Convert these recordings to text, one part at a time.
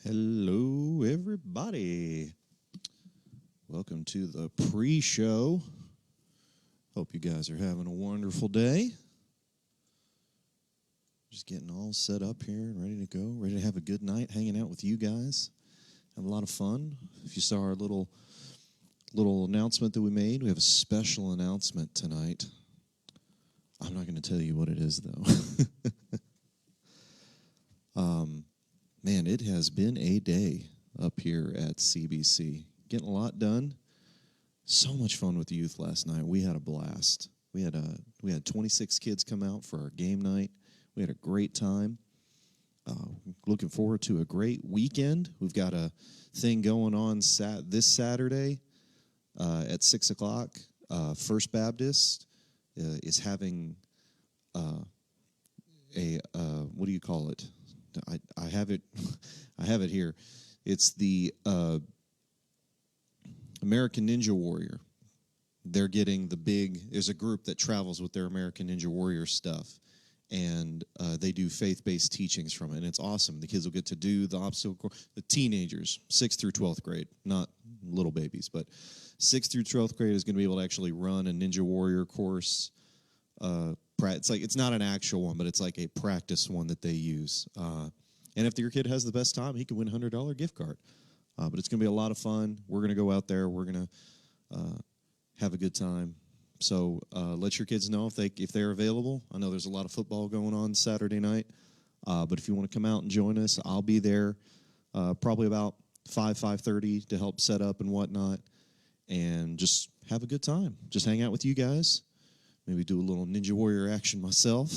Hello, everybody. Welcome to the pre-show. Hope you guys are having a wonderful day. Just getting all set up here and ready to go, ready to have a good night hanging out with you guys. Have a lot of fun. If you saw our little announcement that we made, we have a special announcement tonight. I'm not going to tell you what it is, though. Man, it has been a day up here at CBC. Getting a lot done. So much fun with the youth last night. We had a blast. We had 26 kids come out for our game night. We had a great time. Looking forward to a great weekend. We've got a thing going on this Saturday at 6 o'clock. First Baptist is having what do you call it? I have it here. It's the American Ninja Warrior. They're getting there's a group that travels with their American Ninja Warrior stuff, and they do faith-based teachings from it, and it's awesome. The kids will get to do the obstacle course. The teenagers, 6th through 12th grade, not little babies, but 6th through 12th grade is going to be able to actually run a Ninja Warrior course. It's not an actual one, but it's like a practice one that they use. And if your kid has the best time, he can win a $100 gift card. But it's going to be a lot of fun. We're going to go out there. We're going to have a good time. So let your kids know if they're available. I know there's a lot of football going on Saturday night. But if you want to come out and join us, I'll be there probably about 5:30 to help set up and whatnot. And just have a good time. Just hang out with you guys. Maybe do a little Ninja Warrior action myself.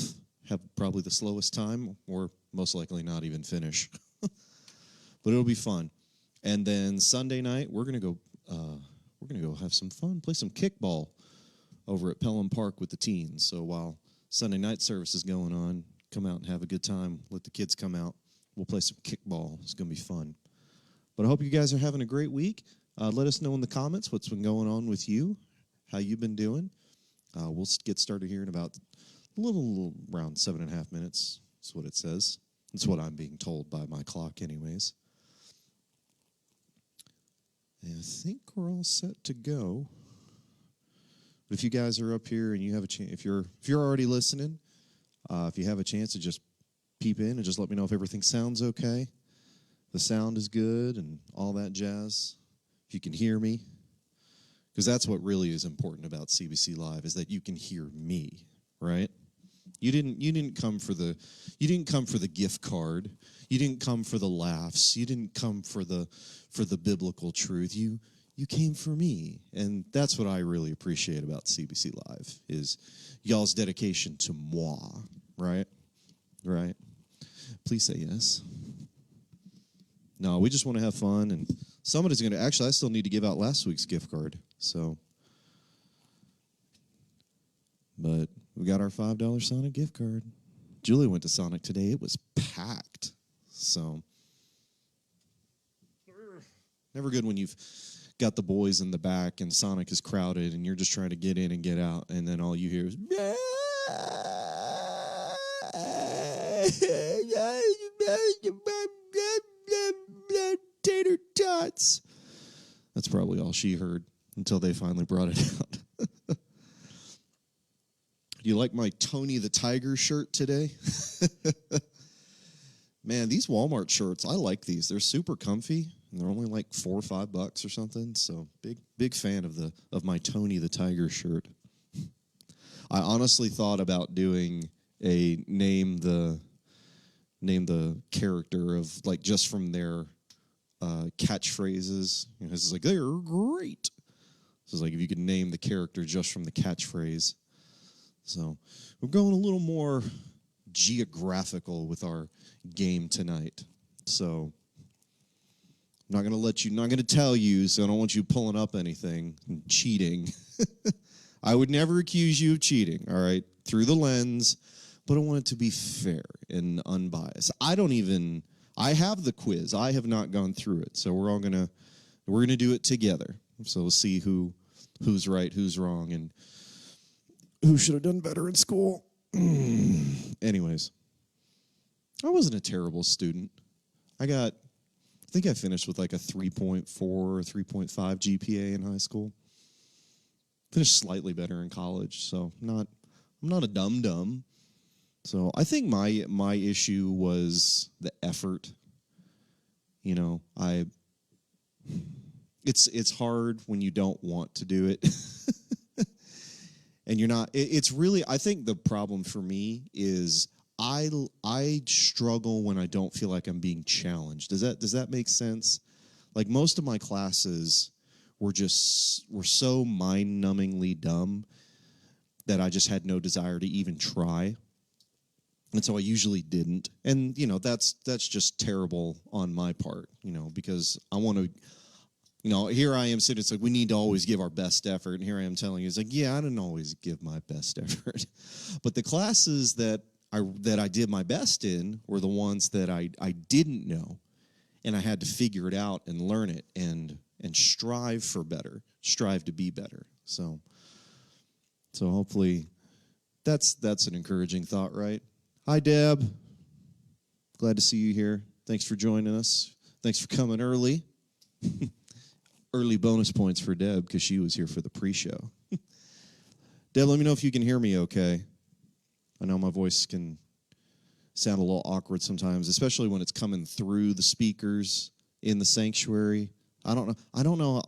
Have probably the slowest time, or most likely not even finish. But it'll be fun. And then Sunday night, we're gonna go have some fun, play some kickball over at Pelham Park with the teens. So while Sunday night service is going on, come out and have a good time. Let the kids come out. We'll play some kickball. It's gonna be fun. But I hope you guys are having a great week. Let us know in the comments what's been going on with you, how you've been doing. We'll get started here in about around 7.5 minutes. That's what it says. That's what I'm being told by my clock anyways. And I think we're all set to go. But if you guys are up here and you have a chance, if you're already listening, if you have a chance to just peep in and just let me know if everything sounds okay, the sound is good and all that jazz, if you can hear me. Because that's what really is important about CBC Live, is that you can hear me, right? You didn't come for the gift card. You didn't come for the laughs. You didn't come for the biblical truth. You came for me, and that's what I really appreciate about CBC Live, is y'all's dedication to moi, right? Right? Please say yes. No, we just want to have fun, and somebody's going to... Actually, I still need to give out last week's gift card, so... But we got our $5 Sonic gift card. Julie went to Sonic today. It was packed, so... Never good when you've got the boys in the back and Sonic is crowded and you're just trying to get in and get out, and then all you hear is... tater tots. That's probably all she heard until they finally brought it out. Do you like my Tony the Tiger shirt today? Man, these Walmart shirts, I like these. They're super comfy, and they're only like $4 or $5 or something. So big fan of my Tony the Tiger shirt. I honestly thought about doing a name the character of, like, just from their catchphrases. This is like, they're great. This is like if you could name the character just from the catchphrase. So we're going a little more geographical with our game tonight. So I'm not going to tell you, so I don't want you pulling up anything and cheating. I would never accuse you of cheating, all right, through the lens, but I want it to be fair and unbiased. I have the quiz. I have not gone through it, so we're gonna do it together. So we'll see who's right, who's wrong, and who should have done better in school. Anyways, I wasn't a terrible student. I got I think I finished with like a 3.4 or 3.5 GPA in high school. Finished slightly better in college, so I'm not a dum-dum. So I think my issue was the effort. You know, it's hard when you don't want to do it. And you're not, it's really, I think the problem for me is I struggle when I don't feel like I'm being challenged. Does that make sense? Like most of my classes were so mind-numbingly dumb that I just had no desire to even try. And so I usually didn't. And, you know, that's just terrible on my part, you know, because I want to, you know, here I am sitting, it's like we need to always give our best effort. And here I am telling you, it's like, yeah, I didn't always give my best effort. But the classes that I did my best in were the ones that I didn't know. And I had to figure it out and learn it and strive for better, strive to be better. So hopefully that's an encouraging thought, right? Hi, Deb. Glad to see you here. Thanks for joining us. Thanks for coming early. Early bonus points for Deb because she was here for the pre-show. Deb, let me know if you can hear me okay. I know my voice can sound a little awkward sometimes, especially when it's coming through the speakers in the sanctuary. I don't know.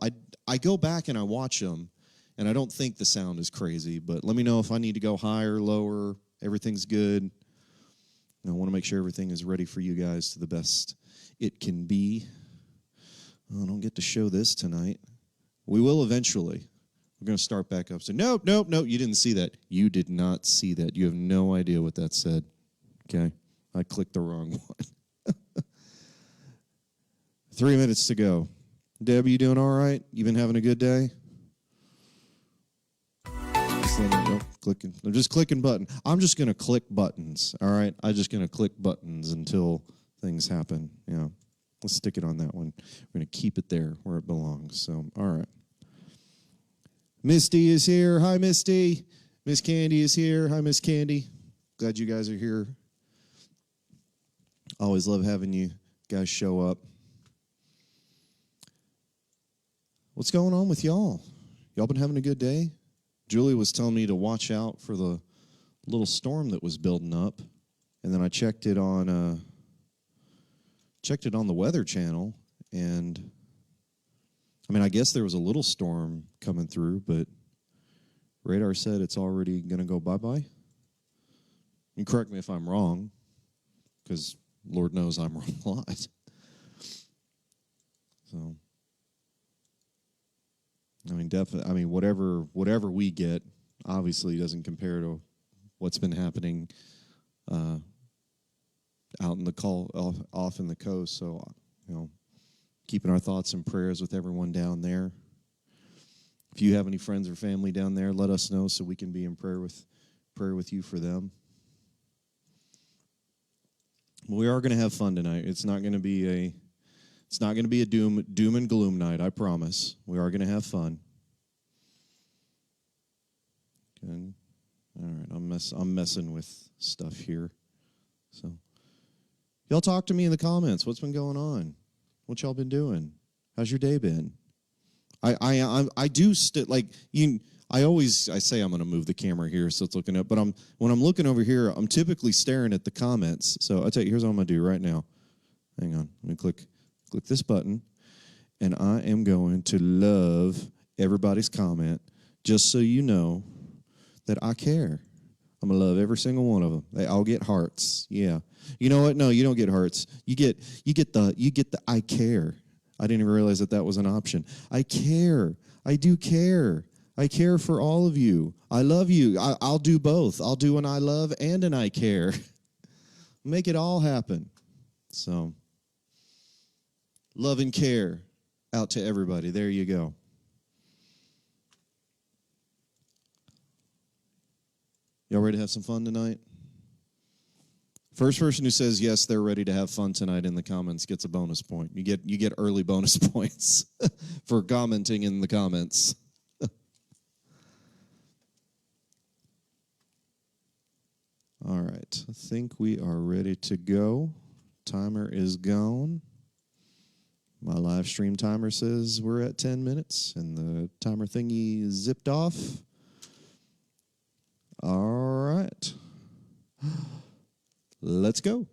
I go back and I watch them, and I don't think the sound is crazy, but let me know if I need to go higher, lower, everything's good. I want to make sure everything is ready for you guys to the best it can be. Oh, I don't get to show this tonight. We will eventually. We're going to start back up. So, nope, you didn't see that. You did not see that. You have no idea what that said. Okay? I clicked the wrong one. 3 minutes to go. Deb, you doing all right? You been having a good day? I'm just clicking button. I'm just going to click buttons, all right? I'm just going to click buttons until things happen. Yeah. Let's stick it on that one. We're going to keep it there where it belongs. So, all right. Misty is here. Hi, Misty. Miss Candy is here. Hi, Miss Candy. Glad you guys are here. Always love having you guys show up. What's going on with y'all? Y'all been having a good day? Julie was telling me to watch out for the little storm that was building up, and then I checked it on the Weather Channel, and I mean, I guess there was a little storm coming through, but radar said it's already going to go bye-bye. You correct me if I'm wrong, because Lord knows I'm wrong a lot. So, I mean, definitely. I mean, whatever we get, obviously doesn't compare to what's been happening out in the off in the coast. So, you know, keeping our thoughts and prayers with everyone down there. If you have any friends or family down there, let us know so we can be in prayer with you for them. We are going to have fun tonight. It's not going to be a doom and gloom night, I promise. We are going to have fun. Good. All right, I'm messing with stuff here. So, y'all talk to me in the comments. What's been going on? What y'all been doing? How's your day been? I do like you. I say I'm going to move the camera here so it's looking up, but when I'm looking over here, I'm typically staring at the comments. So I tell you, here's what I'm going to do right now. Hang on, let me click this button, and I am going to love everybody's comment, just so you know that I care. I'm going to love every single one of them. They all get hearts. Yeah. You know what? No, you don't get hearts. You get the I care. I didn't even realize that was an option. I care. I do care. I care for all of you. I love you. I'll do both. I'll do an I love and an I care. Make it all happen. So, love and care out to everybody. There you go. Y'all ready to have some fun tonight? First person who says yes, they're ready to have fun tonight in the comments gets a bonus point. You get early bonus points for commenting in the comments. All right, I think we are ready to go. Timer is gone. My live stream timer says we're at 10 minutes, and the timer thingy zipped off. All right. Let's go.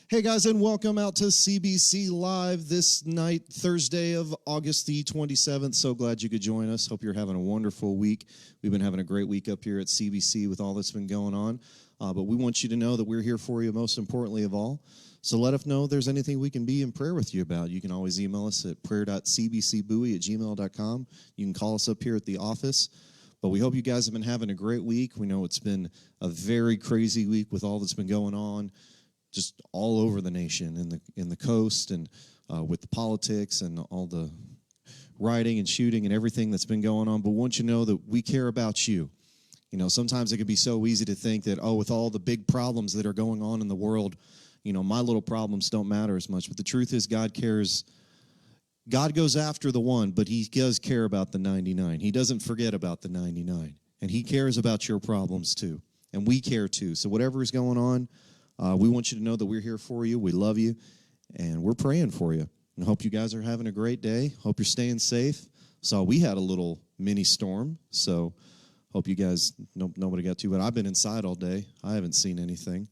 Hey guys, and welcome out to CBC Live this night, Thursday of August the 27th. So glad you could join us. Hope you're having a wonderful week. We've been having a great week up here at CBC with all that's been going on. But we want you to know that we're here for you, most importantly of all. So let us know if there's anything we can be in prayer with you about. You can always email us at prayer.cbcbowie@gmail.com. You can call us up here at the office. But we hope you guys have been having a great week. We know it's been a very crazy week with all that's been going on, just all over the nation, in the coast, and with the politics and all the rioting and shooting and everything that's been going on. But we want you to know that we care about you. You know, sometimes it can be so easy to think that, with all the big problems that are going on in the world, my little problems don't matter as much. But the truth is, God cares. God goes after the one, but he does care about the 99. He doesn't forget about the 99. And he cares about your problems too. And we care too. So whatever is going on, we want you to know that we're here for you. We love you, and we're praying for you. And hope you guys are having a great day. Hope you're staying safe. So we had a little mini storm, so hope you guys, nobody got too bad. I've been inside all day. I haven't seen anything.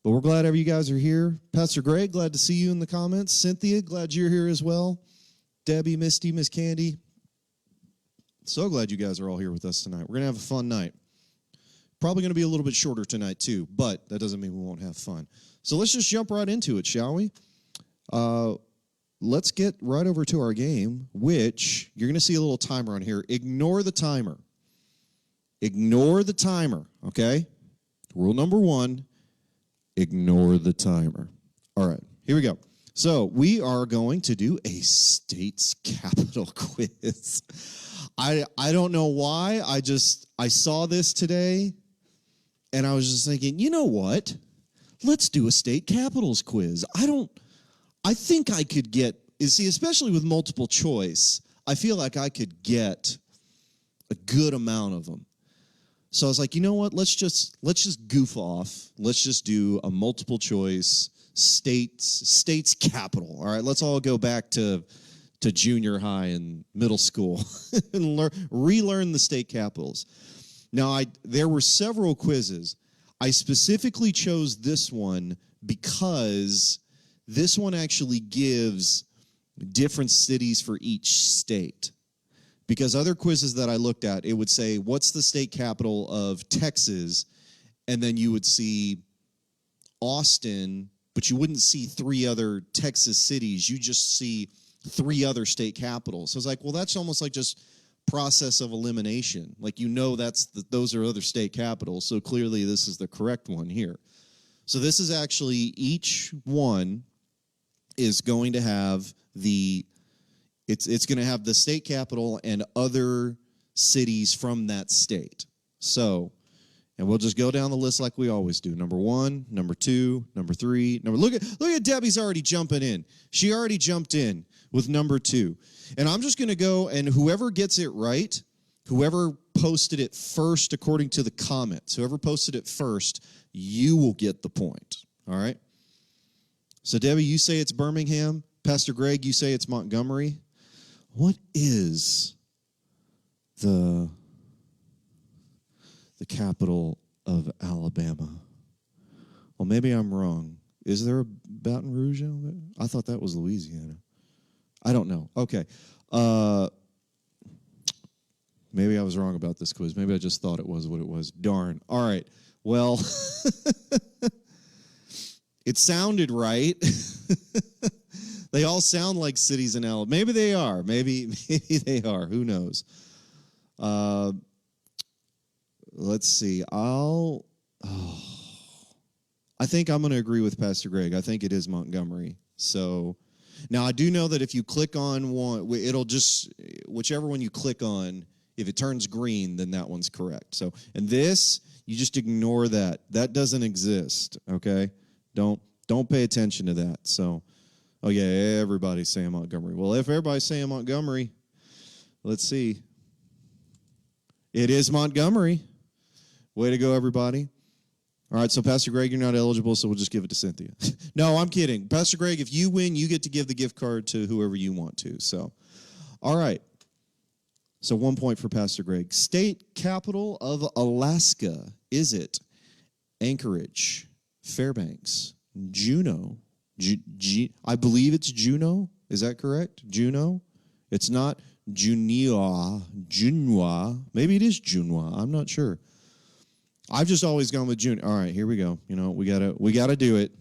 But we're glad you guys are here. Pastor Greg, glad to see you in the comments. Cynthia, glad you're here as well. Debbie, Misty, Miss Candy. So glad you guys are all here with us tonight. We're going to have a fun night. Probably going to be a little bit shorter tonight, too, but that doesn't mean we won't have fun. So let's just jump right into it, shall we? Let's get right over to our game, which you're going to see a little timer on here. Ignore the timer. Ignore the timer, okay? Rule number 1, ignore the timer. All right, here we go. So we are going to do a state's capital quiz. I don't know why. I saw this today, and I was just thinking, you know what? Let's do a state capitals quiz. I think I could get, especially with multiple choice, I feel like I could get a good amount of them. So I was like, you know what? Let's just goof off. Let's just do a multiple choice state's capital. All right, let's all go back to junior high and middle school and relearn the state capitals. Now, there were several quizzes. I specifically chose this one because this one actually gives different cities for each state. Because other quizzes that I looked at, it would say, what's the state capital of Texas? And then you would see Austin, but you wouldn't see 3 other Texas cities. You just see 3 other state capitals. So it's like, well, that's almost like just process of elimination. Like, those are other state capitals. So clearly this is the correct one here. So this is actually, each one is going to have it's going to have the state capital and other cities from that state. So, and we'll just go down the list like we always do. Number 1, number 2, number 3. Look at Debbie's already jumping in. She already jumped in with number 2. And I'm just going to go, and whoever gets it right, whoever posted it first according to the comments, whoever posted it first, you will get the point. All right? So Debbie, you say it's Birmingham. Pastor Greg, you say it's Montgomery. What is the capital of Alabama? Well, maybe I'm wrong. Is there a Baton Rouge, Alabama? I thought that was Louisiana. I don't know. Okay. Maybe I was wrong about this quiz. Maybe I just thought it was what it was. Darn. All right. Well, it sounded right. They all sound like cities in Alabama. Maybe they are. Maybe they are. Who knows? Let's see. I think I'm going to agree with Pastor Greg. I think it is Montgomery. So now I do know that if you click on one, it'll just, whichever one you click on, if it turns green, then that one's correct. So, and this, you just ignore that. That doesn't exist, okay? Don't pay attention to that. So, oh yeah, everybody's saying Montgomery. Well, if everybody's saying Montgomery, Let's see. It is Montgomery. Way to go, everybody. All right, so Pastor Greg, you're not eligible, so we'll just give it to Cynthia. No, I'm kidding. Pastor Greg, if you win, you get to give the gift card to whoever you want to. So, all right. So 1 point for Pastor Greg. State capital of Alaska. Is it Anchorage, Fairbanks, Juneau? I believe it's Juneau. Is that correct? Juneau? It's not Junua. Maybe it is Junua. I'm not sure. I've just always gone with June. All right, here we go. You know, we gotta do it.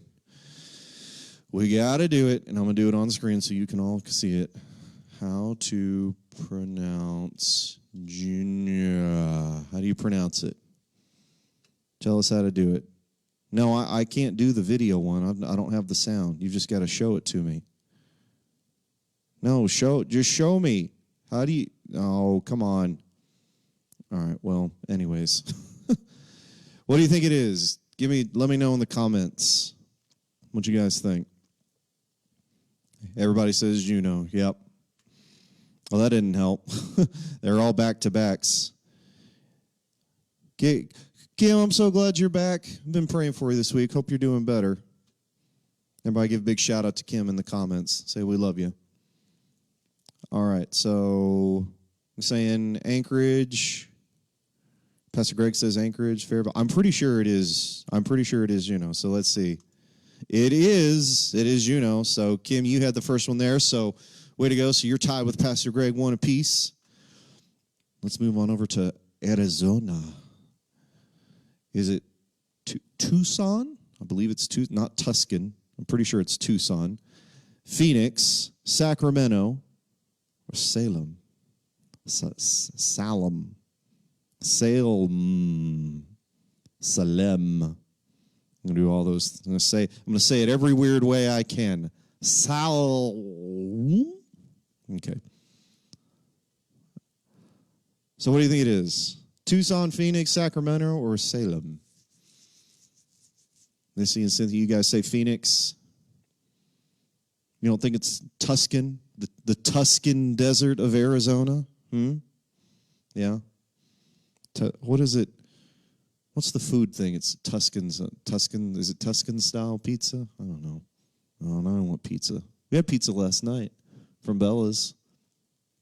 We gotta do it, and I'm gonna do it on the screen so you can all see it. How to pronounce Junior? How do you pronounce it? Tell us how to do it. No, I can't do the video one. I don't have the sound. You've just got to show it to me. No, just show me. How do you? Oh, come on. All right. Well, anyways. What do you think it is? Let me know in the comments what you guys think. Everybody says Juno. Yep. Well, that didn't help. They're all back-to-backs. Kim, I'm so glad you're back. I've been praying for you this week. Hope you're doing better. Everybody give a big shout-out to Kim in the comments. Say we love you. All right, so I'm saying Anchorage. Pastor Greg says Anchorage, Fairbanks. I'm pretty sure it is Juneau. So let's see. It is Juneau. So Kim, you had the first one there. So way to go. So you're tied with Pastor Greg, one apiece. Let's move on over to Arizona. Is it Tucson? I believe it's not Tuscan. I'm pretty sure it's Tucson. Phoenix, Sacramento, or Salem. Salem. I'm going to do all those. I'm going to say it every weird way I can. Okay. So what do you think it is? Tucson, Phoenix, Sacramento, or Salem? Missy and Cynthia, you guys say Phoenix. You don't think it's Tuscan? The Tuscan desert of Arizona? Yeah. What is it? What's the food thing? It's Tuscan. Is it Tuscan style pizza? I don't know. I don't want pizza. We had pizza last night from Bella's.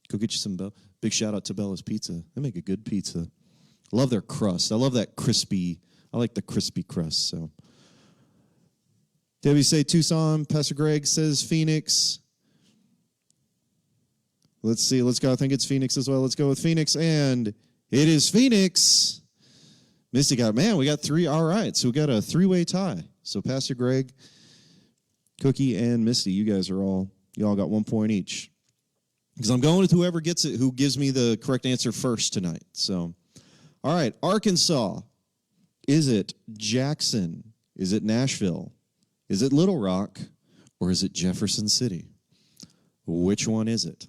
Go get you some big shout out to Bella's Pizza. They make a good pizza. I love their crust. I love that crispy. I like the crispy crust. So, Debbie say Tucson. Pastor Greg says Phoenix. Let's see. Let's go. I think it's Phoenix as well. Let's go with Phoenix, and it is Phoenix. Misty we got three. All right, so we got a three-way tie. So Pastor Greg, Cookie, and Misty, you all got 1 point each. Because I'm going with whoever gets it, who gives me the correct answer first tonight. So, all right, Arkansas. Is it Jackson? Is it Nashville? Is it Little Rock? Or is it Jefferson City? Which one is it?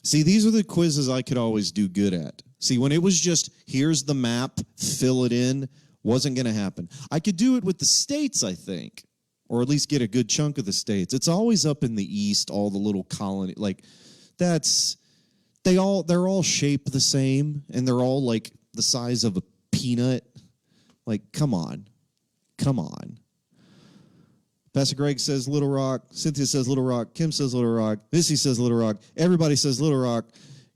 See, these are the quizzes I could always do good at. See, when it was just, here's the map, fill it in, wasn't going to happen. I could do it with the states, I think, or at least get a good chunk of the states. It's always up in the east, all the little colony, like, they're all shaped the same, and they're all, like, the size of a peanut. Like, come on. Pastor Greg says Little Rock. Cynthia says Little Rock. Kim says Little Rock. Missy says Little Rock. Everybody says Little Rock.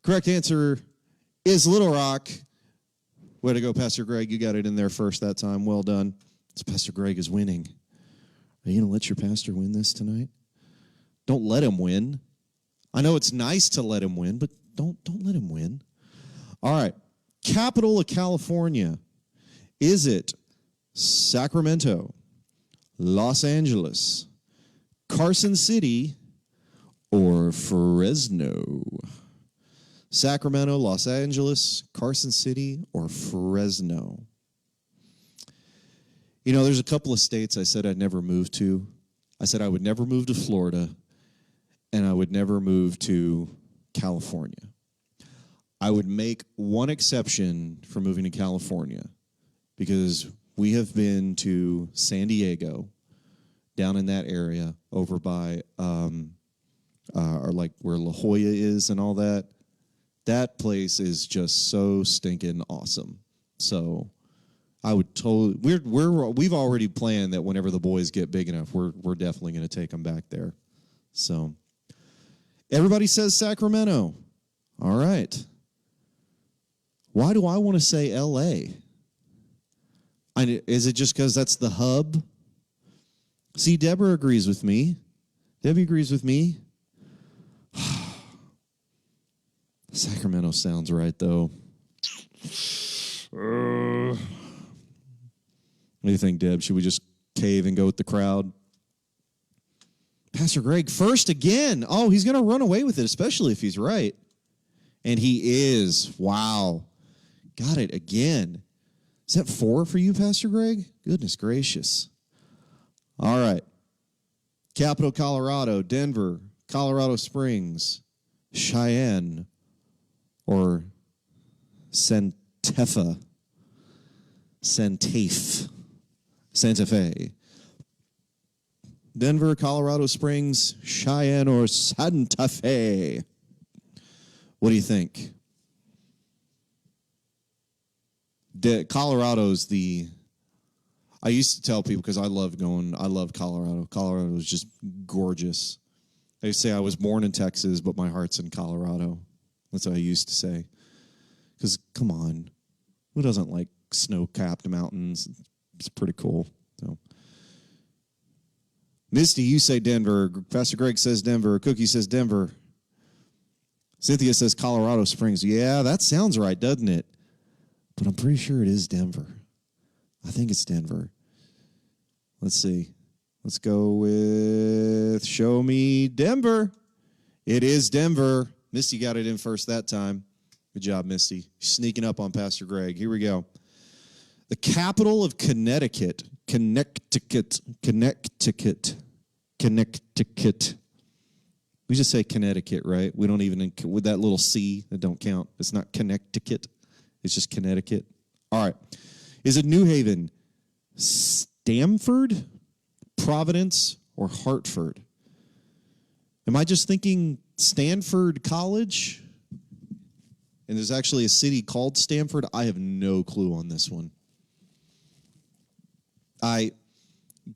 Correct answer is Little Rock. Way to go, Pastor Greg. You got it in there first that time. Well done. So Pastor Greg is winning. Are you going to let your pastor win this tonight? Don't let him win. I know it's nice to let him win, but don't let him win. All right. Capital of California. Is it Sacramento, Los Angeles, Carson City, or Fresno? Sacramento, Los Angeles, Carson City, or Fresno? You know, there's a couple of states I said I'd never move to. I said I would never move to Florida, and I would never move to California. I would make one exception for moving to California, because we have been to San Diego, down in that area, over by or like where La Jolla is and all that. That place is just so stinking awesome. So I would totally. We've already planned that whenever the boys get big enough, we're definitely going to take them back there. So everybody says Sacramento. All right. Why do I want to say L.A.? Is it just because that's the hub? See, Deborah agrees with me. Debbie agrees with me. Sacramento sounds right, though. What do you think, Deb? Should we just cave and go with the crowd? Pastor Greg, first again. Oh, he's going to run away with it, especially if he's right. And he is. Wow. Got it again. Is that 4 for you, Pastor Greg? Goodness gracious. All right. Capital, Colorado, Denver, Colorado Springs, Cheyenne, or Santa Fe. Denver, Colorado Springs, Cheyenne, or Santa Fe. What do you think? Colorado's I used to tell people because I love Colorado. Colorado is just gorgeous. They say I was born in Texas, but my heart's in Colorado. That's what I used to say. Because, come on, who doesn't like snow-capped mountains? It's pretty cool. So, Misty, you say Denver. Pastor Greg says Denver. Cookie says Denver. Cynthia says Colorado Springs. Yeah, that sounds right, doesn't it? But I'm pretty sure it is Denver. I think it's Denver. Let's see. Let's go with show me Denver. It is Denver. Misty got it in first that time. Good job, Misty. Sneaking up on Pastor Greg. Here we go. The capital of Connecticut. Connecticut. We just say Connecticut, right? We don't even, with that little C, that don't count. It's not Connecticut. It's just Connecticut. All right. Is it New Haven, Stamford, Providence, or Hartford? Am I just thinking Stanford College? And there's actually a city called Stamford? I have no clue on this one. I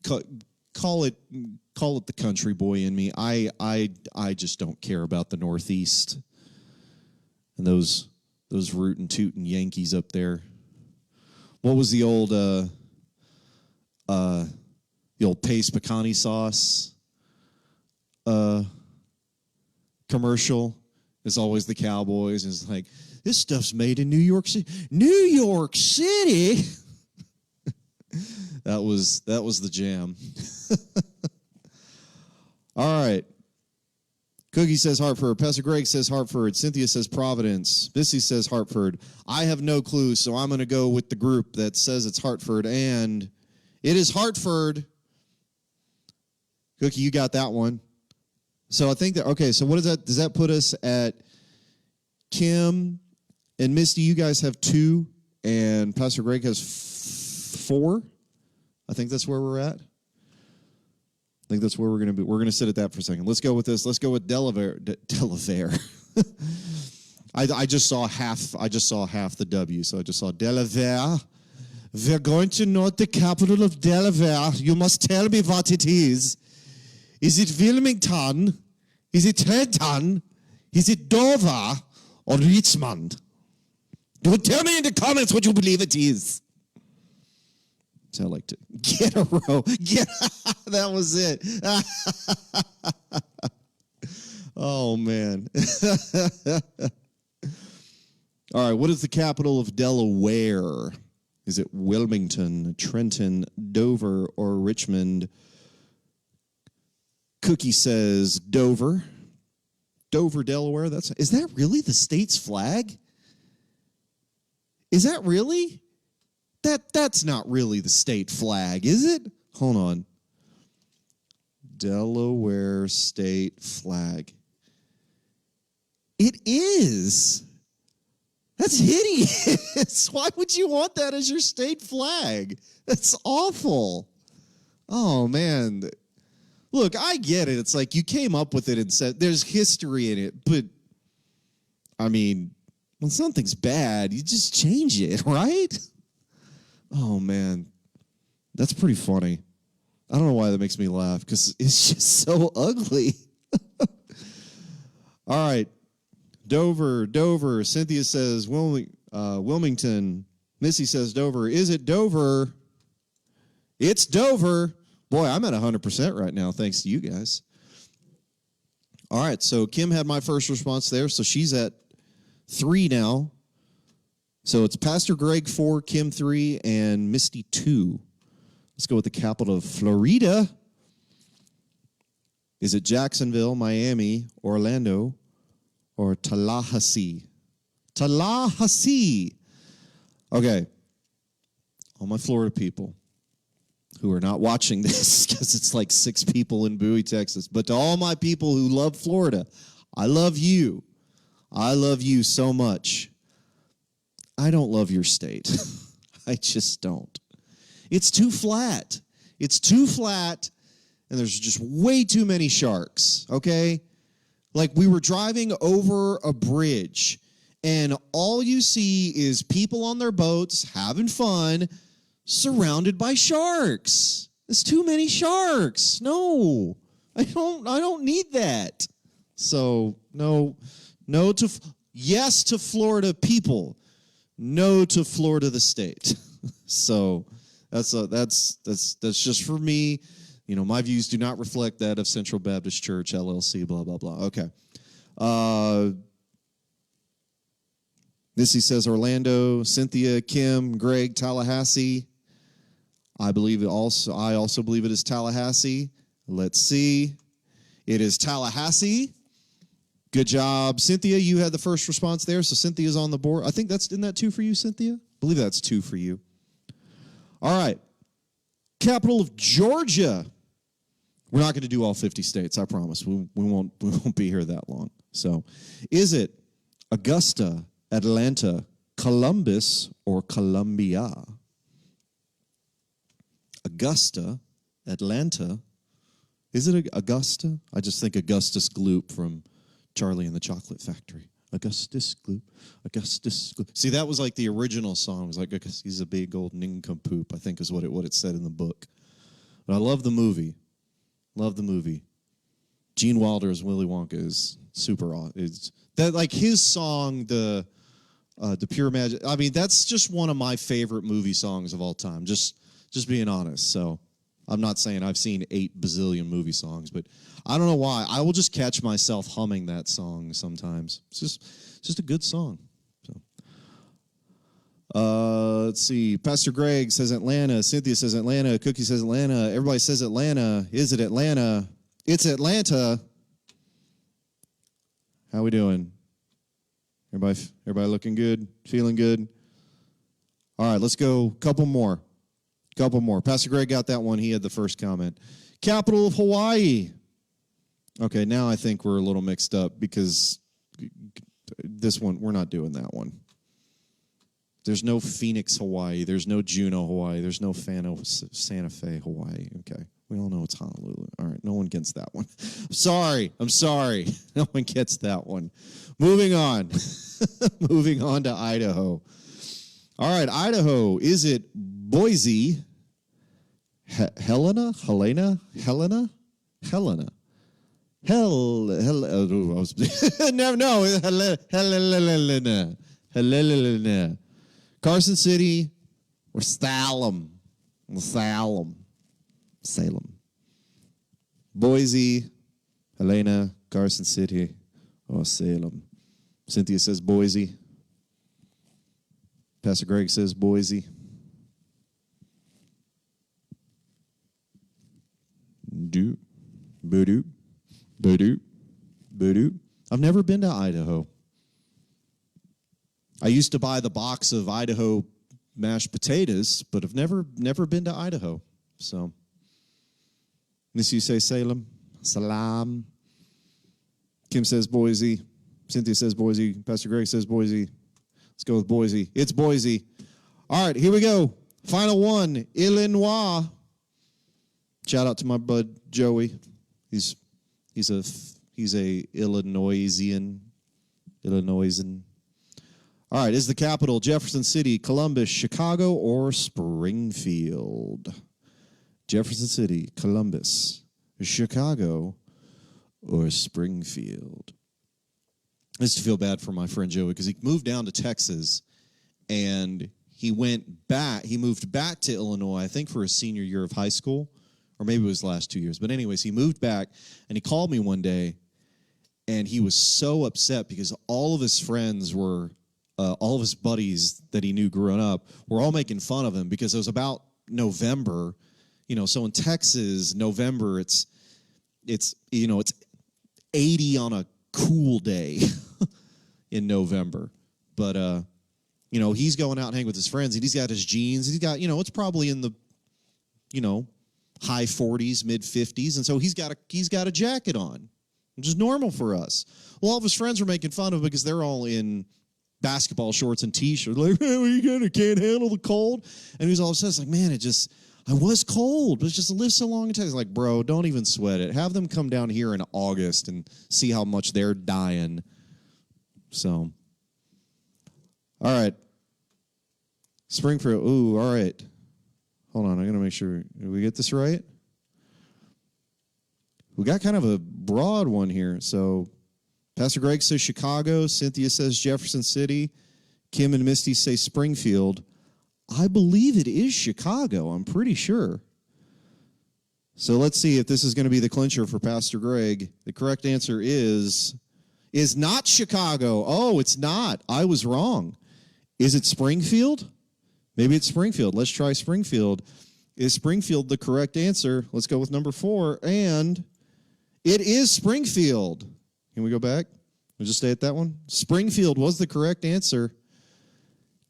call it the country boy in me. I just don't care about the Northeast and those rootin' tootin' Yankees up there. What was the old paste pecani sauce commercial? It's always the Cowboys. It's like, this stuff's made in New York City. New York City. That was the jam. All right. Cookie says Hartford. Pastor Greg says Hartford. Cynthia says Providence. Missy says Hartford. I have no clue, so I'm going to go with the group that says it's Hartford, and it is Hartford. Cookie, you got that one. So I think that, okay, so what is that? Does that put us at Kim and Misty? You guys have 2, and Pastor Greg has 4. I think that's where we're at. I think that's where we're going to be. We're going to sit at that for a second. Let's go with this. Let's go with Delaware. I just saw half the W, so I just saw Delaware. We're going to note the capital of Delaware. You must tell me what it is. Is it Wilmington? Is it Trenton? Is it Dover or Richmond? Do tell me in the comments what you believe it is. So I like to get a row. That was it. Oh, man. All right, what is the capital of Delaware? Is it Wilmington, Trenton, Dover, or Richmond? Cookie says Dover. Dover, Delaware. Is that really the state's flag? Is that really? That's not really the state flag, is it? Hold on. Delaware state flag. It is. That's hideous. Why would you want that as your state flag? That's awful. Oh, man. look, I get it. It's like you came up with it and said there's history in it, but I mean, when something's bad, you just change it, right? Oh, man. That's pretty funny. I don't know why that makes me laugh, because it's just so ugly. All right. Dover. Cynthia says Wilmington. Missy says Dover. Is it Dover? It's Dover. Boy, I'm at 100% right now, thanks to you guys. All right, so Kim had my first response there, so she's at 3 now. So it's Pastor Greg 4, Kim 3, and Misty 2. Let's go with the capital of Florida. Is it Jacksonville, Miami, Orlando, or Tallahassee? Tallahassee. Okay. All my Florida people who are not watching this, because it's like 6 people in Bowie, Texas. But to all my people who love Florida, I love you. I love you so much. I don't love your state. I just don't. It's too flat. It's too flat, and there's just way too many sharks, okay? Like, we were driving over a bridge, and all you see is people on their boats having fun, surrounded by sharks. There's too many sharks. No, I don't need that. So, yes to Florida people. No to Florida the state. So that's just for me. You know, my views do not reflect that of Central Baptist Church, LLC, blah, blah, blah. Okay. Missy says Orlando, Cynthia, Kim, Greg, Tallahassee. I also believe it is Tallahassee. Let's see. It is Tallahassee. Good job. Cynthia, you had the first response there, so Cynthia's on the board. I think isn't that 2 for you, Cynthia? I believe that's 2 for you. All right. Capital of Georgia. We're not going to do all 50 states, I promise. We won't be here that long. So, is it Augusta, Atlanta, Columbus, or Columbia? Augusta, Atlanta. Is it Augusta? I just think Augustus Gloop from Charlie and the Chocolate Factory. Augustus Gloop, Augustus Gloop. See, that was like the original song. It was like, he's a big old nincompoop, I think is what it said in the book. But I love the movie. Love the movie. Gene Wilder as Willy Wonka is super awesome. It's that, like, his song, the Pure Magic. I mean, that's just one of my favorite movie songs of all time. Just being honest. So I'm not saying I've seen 8 bazillion movie songs, but I don't know why. I will just catch myself humming that song sometimes. It's just a good song. So, let's see. Pastor Greg says Atlanta. Cynthia says Atlanta. Cookie says Atlanta. Everybody says Atlanta. Is it Atlanta? It's Atlanta. How we doing? Everybody looking good? Feeling good? All right, let's go. Couple more. Pastor Greg got that one. He had the first comment. Capital of Hawaii. Okay, now I think we're a little mixed up because this one, we're not doing that one. There's no Phoenix, Hawaii. There's no Juneau, Hawaii. There's no Santa Fe, Hawaii. Okay, we all know it's Honolulu. All right, no one gets that one. I'm sorry. No one gets that one. Moving on. Moving on to Idaho. All right, Idaho. Is it Boise, Helena? No, Helena. Carson City or Salem. Boise, Helena, Carson City, or Salem. Cynthia says Boise. Pastor Greg says Boise. I've never been to Idaho. I used to buy the box of Idaho mashed potatoes, but I've never been to Idaho. So, Miss, you say Salem? Salam. Kim says Boise. Cynthia says Boise. Pastor Greg says Boise. Let's go with Boise. It's Boise. All right, here we go. Final one, Illinois. Shout out to my bud Joey. He's a Illinoisian. All right, is the capital Jefferson City, Columbus, Chicago, or Springfield? Jefferson City, Columbus, Chicago, or Springfield? I used to feel bad for my friend Joey because he moved down to Texas and he moved back to Illinois, I think for his senior year of high school, or maybe it was the last 2 years. But anyways, he moved back and he called me one day and he was so upset because all of his friends were, all of his buddies that he knew growing up were all making fun of him because it was about November. So in Texas, November, it's 80 on a cool day in November. But, he's going out and hanging with his friends, and he's got his jeans. He's got, it's probably in the, high 40s, mid 50s, and so he's got a jacket on, which is normal for us. Well, all of his friends were making fun of him because they're all in basketball shorts and T-shirts, like, hey, what are you gonna, can't handle the cold? And he was all of a sudden like, man, I was cold, but it's just lived so long in Texas. Like, bro, don't even sweat it. Have them come down here in August and see how much they're dying. So, all right. Springfield. Ooh, all right. Hold on, I'm going to make sure. Did we get this right? We got kind of a broad one here. So, Pastor Greg says Chicago. Cynthia says Jefferson City. Kim and Misty say Springfield. I believe it is Chicago. I'm pretty sure. So let's see if this is going to be the clincher for Pastor Greg. The correct answer is not Chicago. Oh, it's not. I was wrong. Is it Springfield? Maybe it's Springfield. Let's try Springfield. Is Springfield the correct answer? Let's go with number 4. And it is Springfield. Can we go back? We'll just stay at that one. Springfield was the correct answer.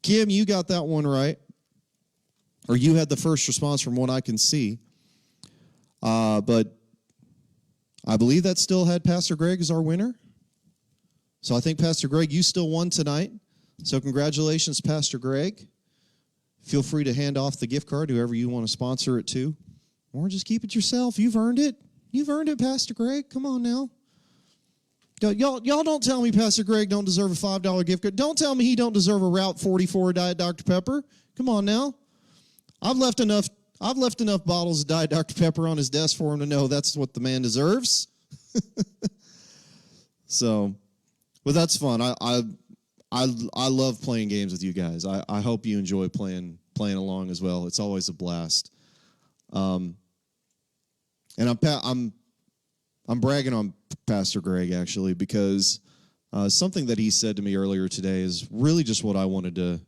Kim, you got that one right. Or you had the first response from what I can see. But I believe that still had Pastor Greg as our winner. So I think, Pastor Greg, you still won tonight. So congratulations, Pastor Greg. Feel free to hand off the gift card to whoever you want to sponsor it to. Or just keep it yourself. You've earned it. You've earned it, Pastor Greg. Come on now. Y'all don't tell me Pastor Greg don't deserve a $5 gift card. Don't tell me he don't deserve a Route 44 Diet Dr. Pepper. Come on now. I've left enough bottles of Diet Dr. Pepper on his desk for him to know that's what the man deserves. So, but that's fun. I love playing games with you guys. I hope you enjoy playing along as well. It's always a blast. And I'm bragging on Pastor Greg actually because something that he said to me earlier today is really just what I wanted to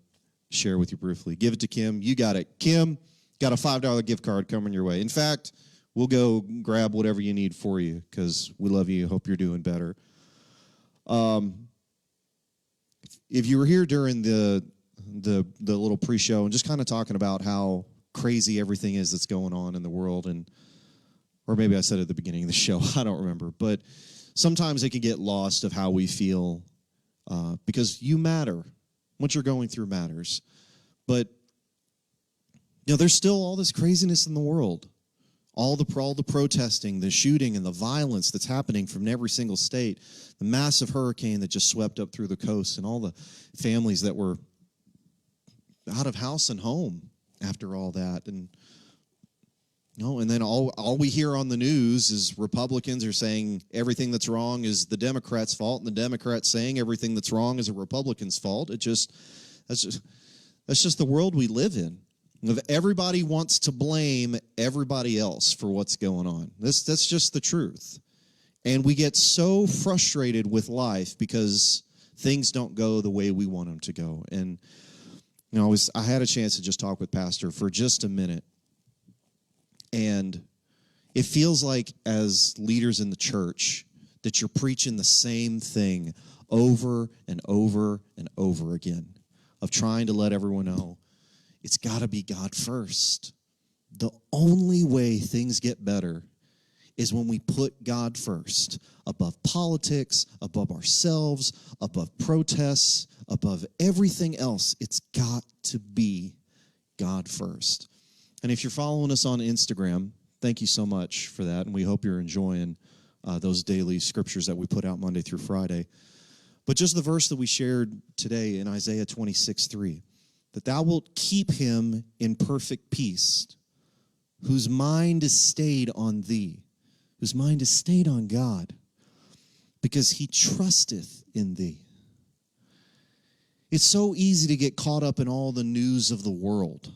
share with you briefly. Give it to Kim. You got it. Kim, got a $5 gift card coming your way. In fact, we'll go grab whatever you need for you because we love you. Hope you're doing better. If you were here during the little pre-show and just kind of talking about how crazy everything is that's going on in the world, or maybe I said at the beginning of the show, I don't remember, but sometimes it can get lost of how we feel because you matter. What you're going through matters. But, there's still all this craziness in the world. All the protesting, the shooting, and the violence that's happening from every single state. The massive hurricane that just swept up through the coast and all the families that were out of house and home after all that. And, and then all we hear on the news is Republicans are saying everything that's wrong is the Democrats' fault, and the Democrats saying everything that's wrong is a Republican's fault. That's just the world we live in. If everybody wants to blame everybody else for what's going on. That's just the truth. And we get so frustrated with life because things don't go the way we want them to go. And I had a chance to just talk with Pastor for just a minute. And it feels like as leaders in the church that you're preaching the same thing over and over and over again of trying to let everyone know it's got to be God first. The only way things get better is when we put God first, above politics, above ourselves, above protests, above everything else. It's got to be God first. And if you're following us on Instagram, thank you so much for that, and we hope you're enjoying those daily scriptures that we put out Monday through Friday. But just the verse that we shared today in Isaiah 26:3, that thou wilt keep him in perfect peace, whose mind is stayed on thee, whose mind is stayed on God, because he trusteth in thee. It's so easy to get caught up in all the news of the world.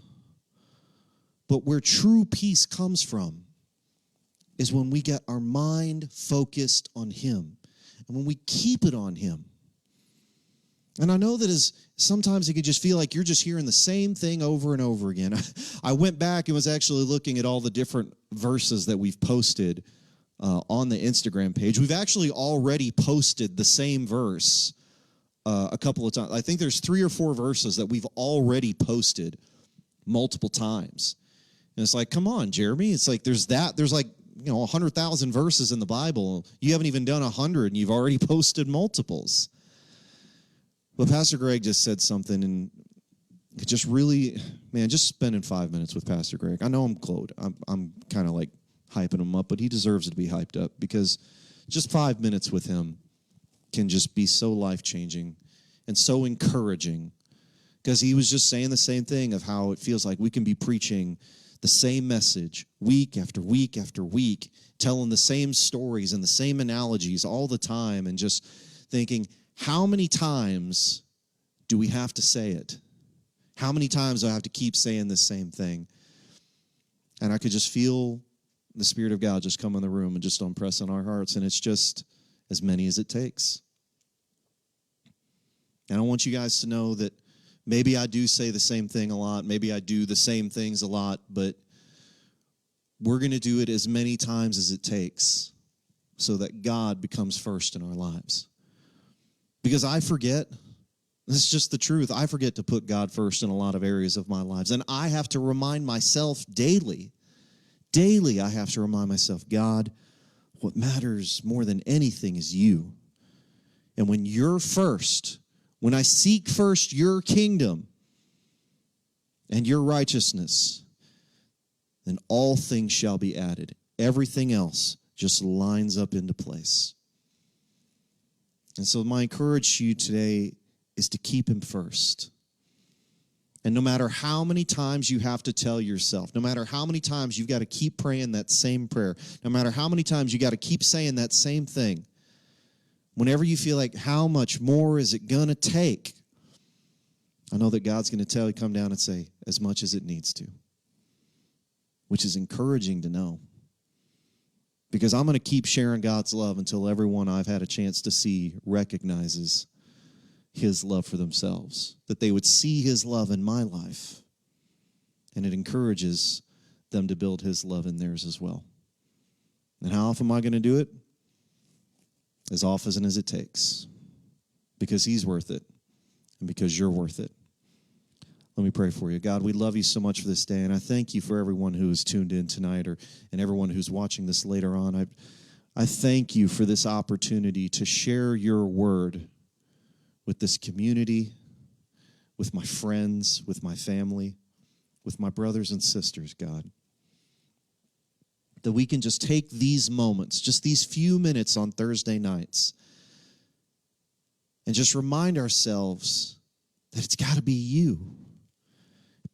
But where true peace comes from is when we get our mind focused on him and when we keep it on him. And I know that sometimes it can just feel like you're just hearing the same thing over and over again. I went back and was actually looking at all the different verses that we've posted on the Instagram page. We've actually already posted the same verse a couple of times. I think there's 3 or 4 verses that we've already posted multiple times. And it's like, come on, Jeremy. It's like there's like 100,000 verses in the Bible. You haven't even done 100, and you've already posted multiples. But Pastor Greg just said something, and it just really, man, just spending 5 minutes with Pastor Greg. I know I'm Claude. I'm kind of like hyping him up, but he deserves to be hyped up because just 5 minutes with him can just be so life-changing and so encouraging, because he was just saying the same thing of how it feels like we can be preaching the same message week after week after week, telling the same stories and the same analogies all the time, and just thinking, how many times do we have to say it? How many times do I have to keep saying the same thing? And I could just feel the Spirit of God just come in the room and just impress on our hearts, and it's just as many as it takes. And I want you guys to know that maybe I do say the same thing a lot, maybe I do the same things a lot, but we're going to do it as many times as it takes so that God becomes first in our lives. Because I forget, this is just the truth, I forget to put God first in a lot of areas of my lives. And I have to remind myself daily I have to remind myself, God, what matters more than anything is you. And when you're first, when I seek first your kingdom and your righteousness, then all things shall be added. Everything else just lines up into place. And so my encouragement to you today is to keep him first. And no matter how many times you have to tell yourself, no matter how many times you've got to keep praying that same prayer, no matter how many times you got to keep saying that same thing, whenever you feel like how much more is it going to take, I know that God's going to tell you, come down and say, as much as it needs to, which is encouraging to know. Because I'm going to keep sharing God's love until everyone I've had a chance to see recognizes his love for themselves, that they would see his love in my life, and it encourages them to build his love in theirs as well. And how often am I going to do it? As often as it takes, because he's worth it and because you're worth it. Let me pray for you. God, we love you so much for this day, and I thank you for everyone who is tuned in tonight and everyone who's watching this later on. I thank you for this opportunity to share your word with this community, with my friends, with my family, with my brothers and sisters, God. That we can just take these moments, just these few minutes on Thursday nights, and just remind ourselves that it's got to be you.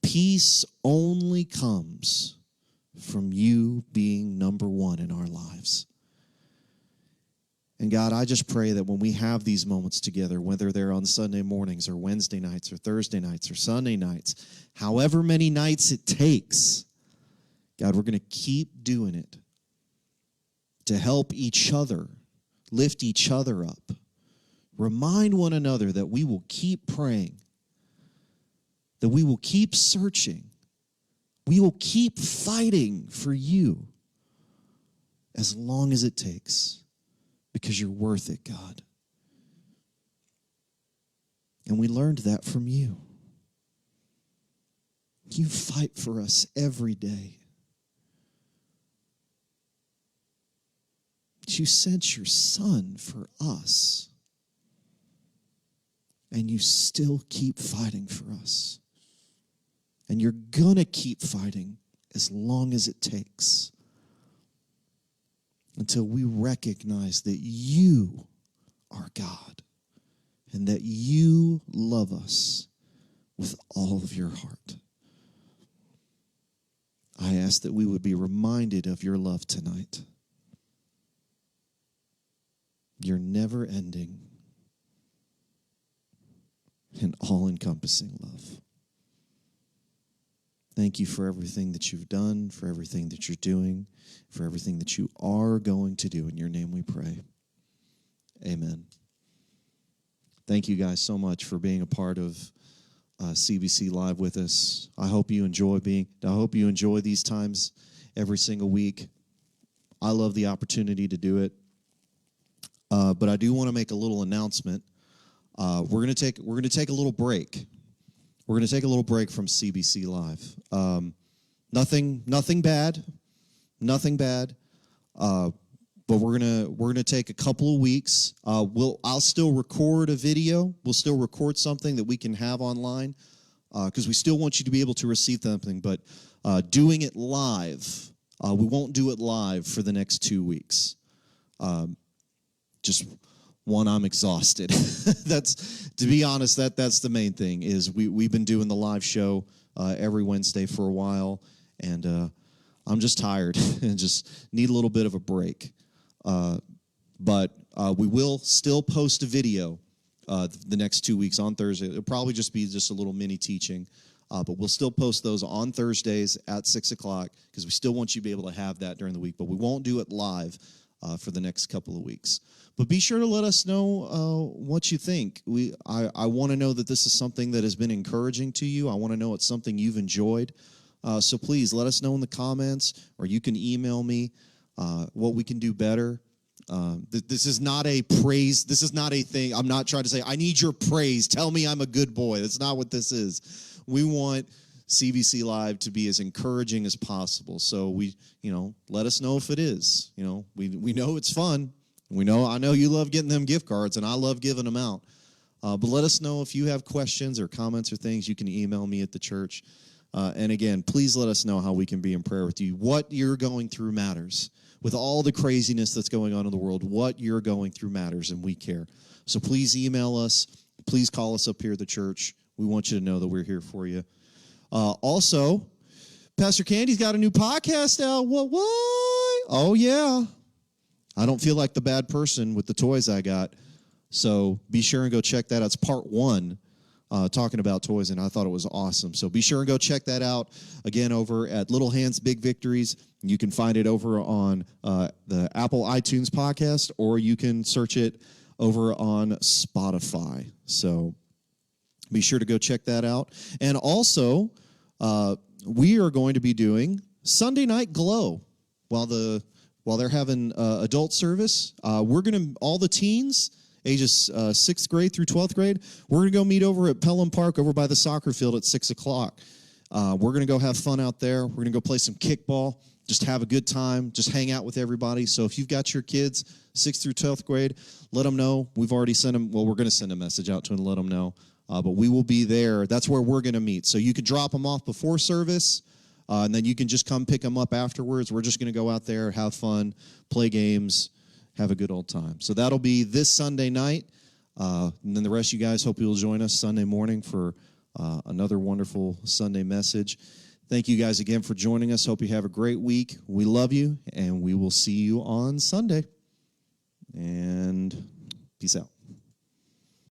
Peace only comes from you being number one in our lives. And God, I just pray that when we have these moments together, whether they're on Sunday mornings or Wednesday nights or Thursday nights or Sunday nights, however many nights it takes, God, we're going to keep doing it to help each other, lift each other up, remind one another that we will keep praying, that we will keep searching, we will keep fighting for you as long as it takes, because you're worth it, God. And we learned that from you. You fight for us every day. You sent your son for us. And you still keep fighting for us. And you're going to keep fighting as long as it takes. until we recognize that you are God and that you love us with all of your heart. I ask that we would be reminded of your love tonight. Your never-ending and all-encompassing love. Thank you for everything that you've done, for everything that you're doing, for everything that you are going to do. In your name we pray. Amen. Thank you guys so much for being a part of CBC Live with us. I hope you enjoy these times every single week. I love the opportunity to do it. But I do want to make a little announcement. We're going to take a little break. We're going to take a little break from CBC Live. Nothing bad. But we're gonna take a couple of weeks. I'll still record a video. We'll still record something that we can have online because we still want you to be able to receive something. But doing it live, we won't do it live for the next 2 weeks. Just one, I'm exhausted. That's, to be honest, that's the main thing. Is we've been doing the live show every Wednesday for a while, and I'm just tired and just need a little bit of a break. But we will still post a video the next 2 weeks on Thursday. It'll probably just be a little mini teaching, but we'll still post those on Thursdays at 6 o'clock because we still want you to be able to have that during the week. But we won't do it live for the next couple of weeks. But be sure to let us know what you think. I want to know that this is something that has been encouraging to you. I want to know it's something you've enjoyed. So please let us know in the comments, or you can email me what we can do better. This is not a praise. This is not a thing. I'm not trying to say, I need your praise. Tell me I'm a good boy. That's not what this is. We want CBC Live to be as encouraging as possible. So let us know if it is. We know it's fun. I know you love getting them gift cards, and I love giving them out. But let us know if you have questions or comments or things. You can email me at the church. And again, please let us know how we can be in prayer with you. What you're going through matters. With all the craziness that's going on in the world, what you're going through matters, and we care. So please email us. Please call us up here at the church. We want you to know that we're here for you. Also, Pastor Candy's got a new podcast out. What? Oh, yeah. I don't feel like the bad person with the toys I got. So be sure and go check that out. It's part 1. Talking about toys, and I thought it was awesome. So be sure and go check that out, again, over at Little Hands, Big Victories. You can find it over on the Apple iTunes podcast, or you can search it over on Spotify. So be sure to go check that out. And also, we are going to be doing Sunday Night Glow while they're having adult service. We're going to, all the teens, ages 6th grade through 12th grade, we're going to go meet over at Pelham Park over by the soccer field at 6 o'clock. We're going to go have fun out there. We're going to go play some kickball, just have a good time, just hang out with everybody. So if you've got your kids 6th through 12th grade, let them know. We've already sent them, we're going to send a message out to them and let them know. But we will be there. That's where we're going to meet. So you can drop them off before service, and then you can just come pick them up afterwards. We're just going to go out there, have fun, play games, have a good old time. So that'll be this Sunday night. And then the rest of you guys, hope you'll join us Sunday morning for another wonderful Sunday message. Thank you guys again for joining us. Hope you have a great week. We love you, and we will see you on Sunday. And peace out.